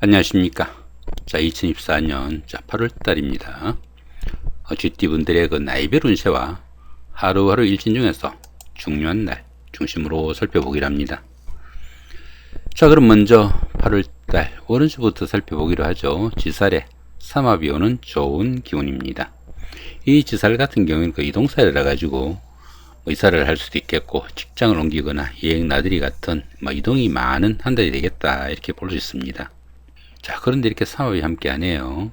안녕하십니까. 자, 2024년 8월달입니다. GT분들의 그 나이별 운세와 하루하루 일진 중에서 중요한 날 중심으로 살펴보기로 합니다. 자, 그럼 먼저 8월달 월운수부터 살펴보기로 하죠. 지살에 삼합이 오는 좋은 기운입니다. 이 지살 같은 경우는 그 이동살이라 가지고 이사를 할 수도 있겠고, 직장을 옮기거나 여행 나들이 같은 이동이 많은 한 달이 되겠다, 이렇게 볼 수 있습니다. 자, 그런데 이렇게 삼합이 함께 하네요.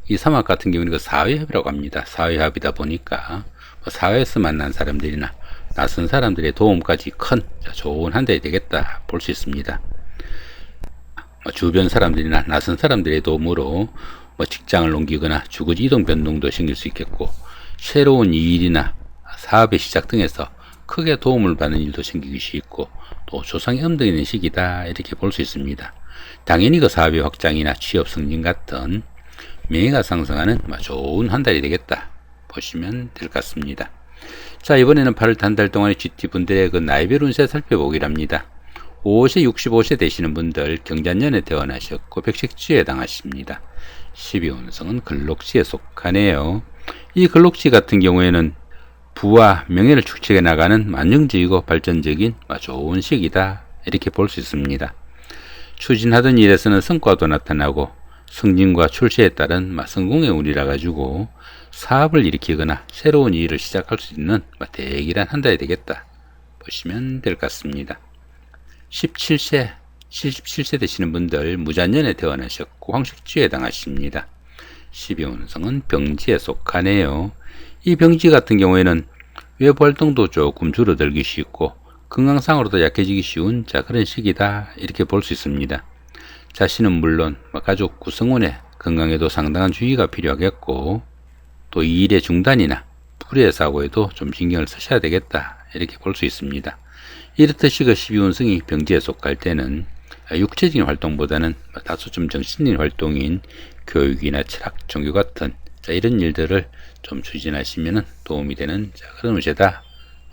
이 삼합 같은 경우는 그 사회합이라고 합니다. 사회합이다 보니까 사회에서 만난 사람들이나 낯선 사람들의 도움까지 큰 좋은 한 달이 되겠다 볼 수 있습니다. 주변 사람들이나 낯선 사람들의 도움으로 직장을 옮기거나 주거지 이동 변동도 생길 수 있겠고, 새로운 일이나 사업의 시작 등에서 크게 도움을 받는 일도 생기기 쉽고, 또 조상의 음덕이 있는 시기다, 이렇게 볼 수 있습니다. 당연히 그 사업의 확장이나 취업 승진 같은 명예가 상승하는 좋은 한 달이 되겠다 보시면 될 것 같습니다. 자, 이번에는 8월 한 달 동안의 GT분들의 그 나이별 운세 살펴보기로 합니다. 5세 65세 되시는 분들 경자년에 태어나셨고 백색지에 해당하십니다. 12운성은 글록지에 속하네요. 이 글록지 같은 경우에는 부와 명예를 축적해 나가는 안정적이고 발전적인 좋은 시기다, 이렇게 볼 수 있습니다. 추진하던 일에서는 성과도 나타나고 승진과 출세에 따른 성공의 운이라 가지고 사업을 일으키거나 새로운 일을 시작할 수 있는 대기란 한 달이 되겠다 보시면 될 것 같습니다. 17세, 77세 되시는 분들 무자년에 태어나셨고 황식지에 해당하십니다. 12운성은 병지에 속하네요. 이 병지 같은 경우에는 외부 활동도 조금 줄어들기 쉽고 건강상으로도 약해지기 쉬운 그런 시기다, 이렇게 볼 수 있습니다. 자신은 물론 가족 구성원의 건강에도 상당한 주의가 필요하겠고, 또 일의 중단이나 불의 사고에도 좀 신경을 쓰셔야 되겠다, 이렇게 볼 수 있습니다. 이렇듯이 그 12운성이 병지에 속할 때는 육체적인 활동보다는 다소 좀 정신적인 활동인 교육이나 철학, 종교 같은 이런 일들을 좀 추진하시면 도움이 되는 그런 운세다,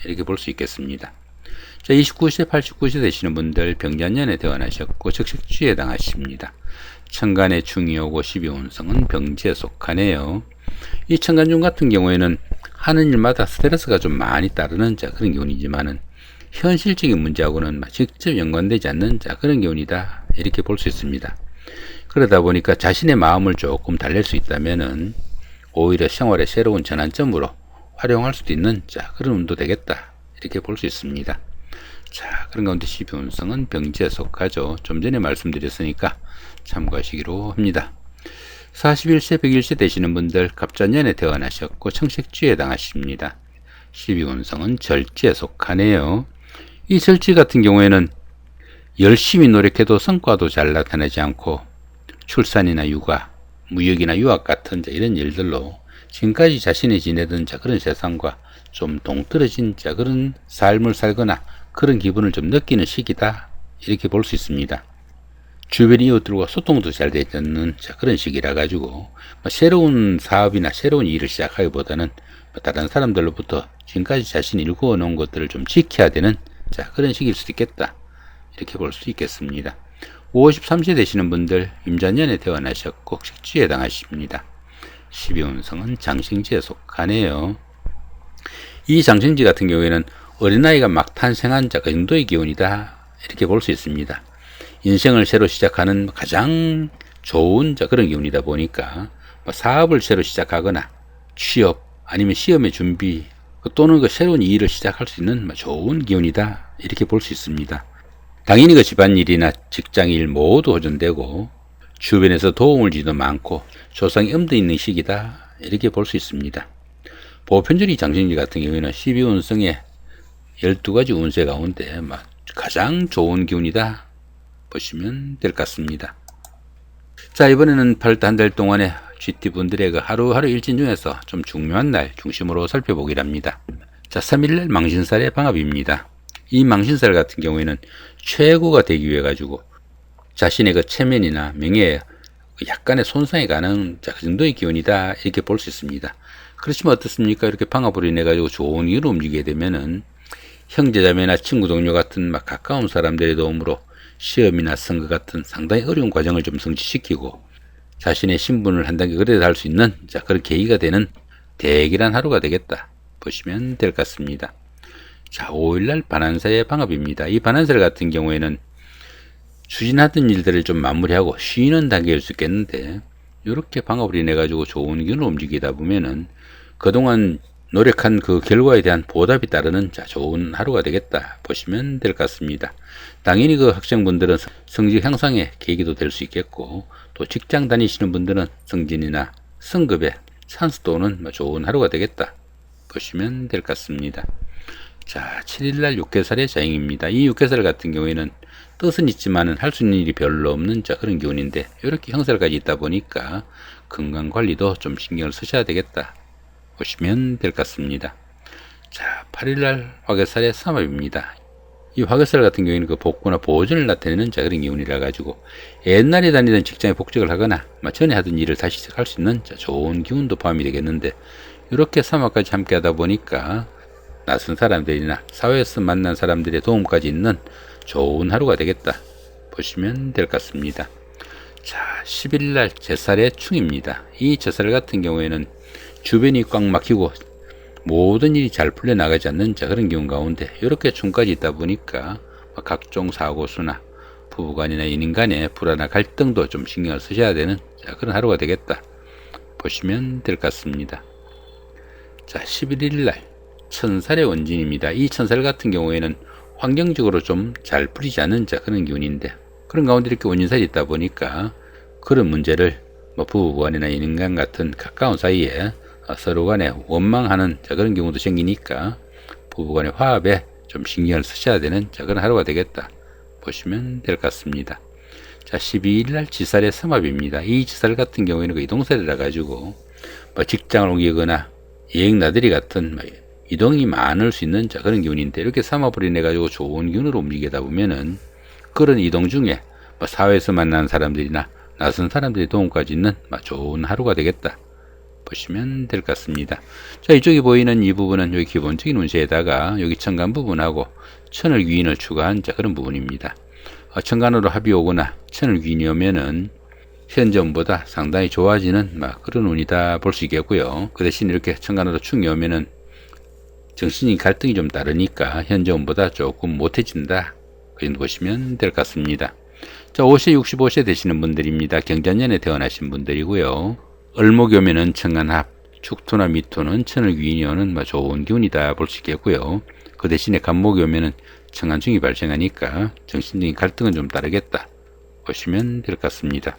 이렇게 볼 수 있겠습니다. 자, 29세, 89세 되시는 분들 병자년에 태어나셨고 적식주에 해당하십니다. 천간의 중이 오고 12운성은 병지에 속하네요. 이 천간중 같은 경우에는 하는 일마다 스트레스가 좀 많이 따르는 그런 기운이지만은 현실적인 문제하고는 직접 연관되지 않는 그런 기운이다, 이렇게 볼 수 있습니다. 그러다 보니까 자신의 마음을 조금 달랠 수 있다면은 오히려 생활의 새로운 전환점으로 활용할 수도 있는 그런 운도 되겠다, 이렇게 볼 수 있습니다. 자, 그런 가운데 12운성은 병지에 속하죠. 좀 전에 말씀드렸으니까 참고하시기로 합니다. 41세, 101세 되시는 분들 갑자년에 태어나셨고 청색지에 해당하십니다. 12운성은 절지에 속하네요. 이 절지 같은 경우에는 열심히 노력해도 성과도 잘 나타나지 않고 출산이나 육아, 무역이나 유학 같은 이런 일들로 지금까지 자신이 지내던 그런 세상과 좀 동떨어진 그런 삶을 살거나 그런 기분을 좀 느끼는 시기다, 이렇게 볼 수 있습니다. 주변 이웃들과 소통도 잘 되지 않는 그런 시기라 가지고 새로운 사업이나 새로운 일을 시작하기보다는 다른 사람들로부터 지금까지 자신이 일구어 놓은 것들을 좀 지켜야 되는 그런 시기일 수도 있겠다, 이렇게 볼 수 있겠습니다. 53세 되시는 분들 임자년에 태어나셨고 식지에 해당하십니다. 12운성은 장생지에 속하네요. 이 장생지 같은 경우에는 어린아이가 막 탄생한 그 정도의 기운이다, 이렇게 볼 수 있습니다. 인생을 새로 시작하는 가장 좋은 그런 기운이다 보니까 사업을 새로 시작하거나 취업 아니면 시험의 준비 또는 그 새로운 일을 시작할 수 있는 좋은 기운이다, 이렇게 볼 수 있습니다. 당연히 그 집안일이나 직장일 모두 호전되고 주변에서 도움을 주도 많고 조상의 음도 있는 시기다, 이렇게 볼 수 있습니다. 보편적인 장생지 같은 경우에는 12운성의 12가지 운세 가운데 가장 좋은 기운이다 보시면 될 것 같습니다. 자, 이번에는 8월 한 달 동안의 GT분들의 그 하루하루 일진 중에서 좀 중요한 날 중심으로 살펴보기로 합니다. 자, 3일날 망신살의 방합입니다. 이 망신살 같은 경우에는 최고가 되기 위해 가지고 자신의 그 체면이나 명예에 약간의 손상이 가는 그 정도의 기운이다, 이렇게 볼 수 있습니다. 그렇지만 어떻습니까? 이렇게 방합으로 인해 가지고 좋은 일로 움직이게 되면은 형제자매나 친구 동료 같은 가까운 사람들의 도움으로 시험이나 선거 같은 상당히 어려운 과정을 좀 성취시키고 자신의 신분을 한 단계 그래도 할 수 있는 그런 계기가 되는 대기란 하루가 되겠다 보시면 될 것 같습니다. 자, 5일날 반환사의 방합입니다. 이 반환사 같은 경우에는 추진하던 일들을 좀 마무리하고 쉬는 단계일 수 있겠는데 이렇게 방합을 인해 가지고 좋은 기운을 움직이다 보면은 그동안 노력한 그 결과에 대한 보답이 따르는 좋은 하루가 되겠다 보시면 될 것 같습니다. 당연히 그 학생분들은 성적 향상의 계기도 될 수 있겠고 또 직장 다니시는 분들은 승진이나 승급에 찬스 또는 좋은 하루가 되겠다 보시면 될 것 같습니다. 자, 7일날 육개살의 자행입니다. 이 육개살 같은 경우에는 뜻은 있지만은 할 수 있는 일이 별로 없는 그런 기운인데 이렇게 형살까지 있다 보니까 건강 관리도 좀 신경을 쓰셔야 되겠다 보시면 될 것 같습니다. 자, 8일날 화개살의 삼합입니다. 이 화개살 같은 경우에는 그 복구나 보존을 나타내는 그런 기운이라 가지고 옛날에 다니던 직장에 복직을 하거나 전에 하던 일을 다시 시작할 수 있는 좋은 기운도 포함이 되겠는데 이렇게 삼합까지 함께 하다 보니까 낯선 사람들이나 사회에서 만난 사람들의 도움까지 있는 좋은 하루가 되겠다 보시면 될 것 같습니다. 자, 10일날 제살의 충입니다. 이 제살 같은 경우에는 주변이 꽉 막히고 모든 일이 잘 풀려나가지 않는 그런 기운 가운데 이렇게 충까지 있다 보니까 각종 사고수나 부부간이나 연인 간의 불안한 갈등도 좀 신경을 쓰셔야 되는 그런 하루가 되겠다 보시면 될 것 같습니다. 자, 11일날 천살의 원진입니다. 이 천살 같은 경우에는 환경적으로 좀 잘 풀리지 않는 그런 기운인데 그런 가운데 이렇게 원진살이 있다 보니까 그런 문제를 부부간이나 연인간 같은 가까운 사이에 서로 간에 원망하는 그런 경우도 생기니까 부부간의 화합에 좀 신경을 쓰셔야 되는 그런 하루가 되겠다 보시면 될 것 같습니다. 자, 12일날 지살의 삼합입니다. 이 지살 같은 경우에는 그 이동살이라 가지고 직장을 옮기거나 여행 나들이 같은 이동이 많을 수 있는 그런 기운인데 이렇게 삼합을 인해 가지고 좋은 기운으로 움직이다 보면은 그런 이동 중에 사회에서 만난 사람들이나 낯선 사람들의 도움까지 있는 좋은 하루가 되겠다 보시면 될 것 같습니다. 자, 이쪽에 보이는 이 부분은 여기 기본적인 운세에다가 여기 천간 부분하고 천을 귀인을 추가한 그런 부분입니다. 천간으로 합이 오거나 천을 귀인이 오면은 현재운보다 상당히 좋아지는 그런 운이다 볼 수 있겠고요. 그 대신 이렇게 천간으로 충이 오면은 정신적인 갈등이 좀 다르니까 현재운보다 조금 못해진다 그 정도 보시면 될 것 같습니다. 자, 5세 65세 되시는 분들입니다. 경자년에 태어나신 분들이고요. 을목이 오면은 천간합, 축토나 미토는 천을 귀인이 오는 좋은 기운이다 볼 수 있겠고요. 그 대신에 간목이 오면은 천간중이 발생하니까 정신적인 갈등은 좀 다르겠다 보시면 될 것 같습니다.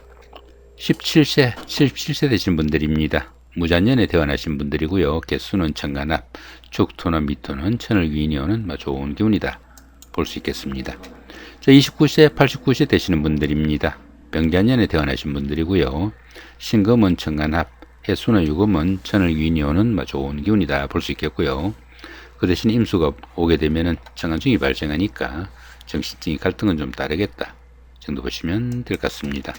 17세, 77세 되신 분들입니다. 무자년에 태어나신 분들이고요. 개수는 천간합, 축토나 미토는 천을 귀인이 오는 좋은 기운이다 볼 수 있겠습니다. 자, 29세, 89세 되시는 분들입니다. 병자년에 태어나신 분들이고요. 신금은 천간합, 해수나 유금은 천을 귀인이 오는 좋은 기운이다 볼 수 있겠고요. 그 대신 임수가 오게 되면은 천간중이 발생하니까 정신적인 갈등은 좀 다르겠다 정도 보시면 될 것 같습니다.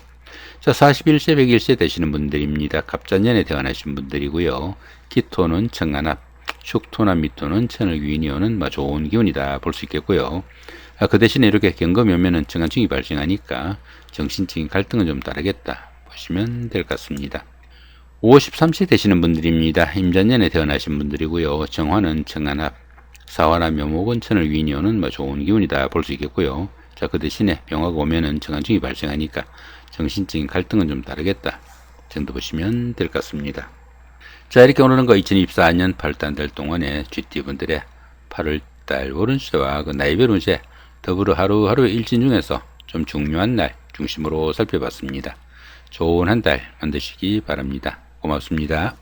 자, 41세, 101세 되시는 분들입니다. 갑자년에 태어나신 분들이고요. 기토는 천간합, 축토나 미토는 천을 귀인이 오는 좋은 기운이다 볼 수 있겠고요. 그 대신에 이렇게 경금이 오면은 천간중이 발생하니까 정신적인 갈등은 좀 다르겠다 보시면 될 것 같습니다. 53세 되시는 분들입니다. 임자년에 태어나신 분들이고요. 정화는 천간합, 사화나 묘목은 천을 귀인이 오는 좋은 기운이다 볼 수 있겠고요. 자, 그 대신에 병화가 오면은 천간중이 발생하니까 정신적인 갈등은 좀 다르겠다 정도 보시면 될 것 같습니다. 자, 이렇게 오늘은 2024년 8월 한 달 동안의 GT분들의 8월달 월운세와 나이별 운세 더불어 하루하루의 일진 중에서 좀 중요한 날 중심으로 살펴봤습니다. 좋은 한 달 만드시기 바랍니다. 고맙습니다.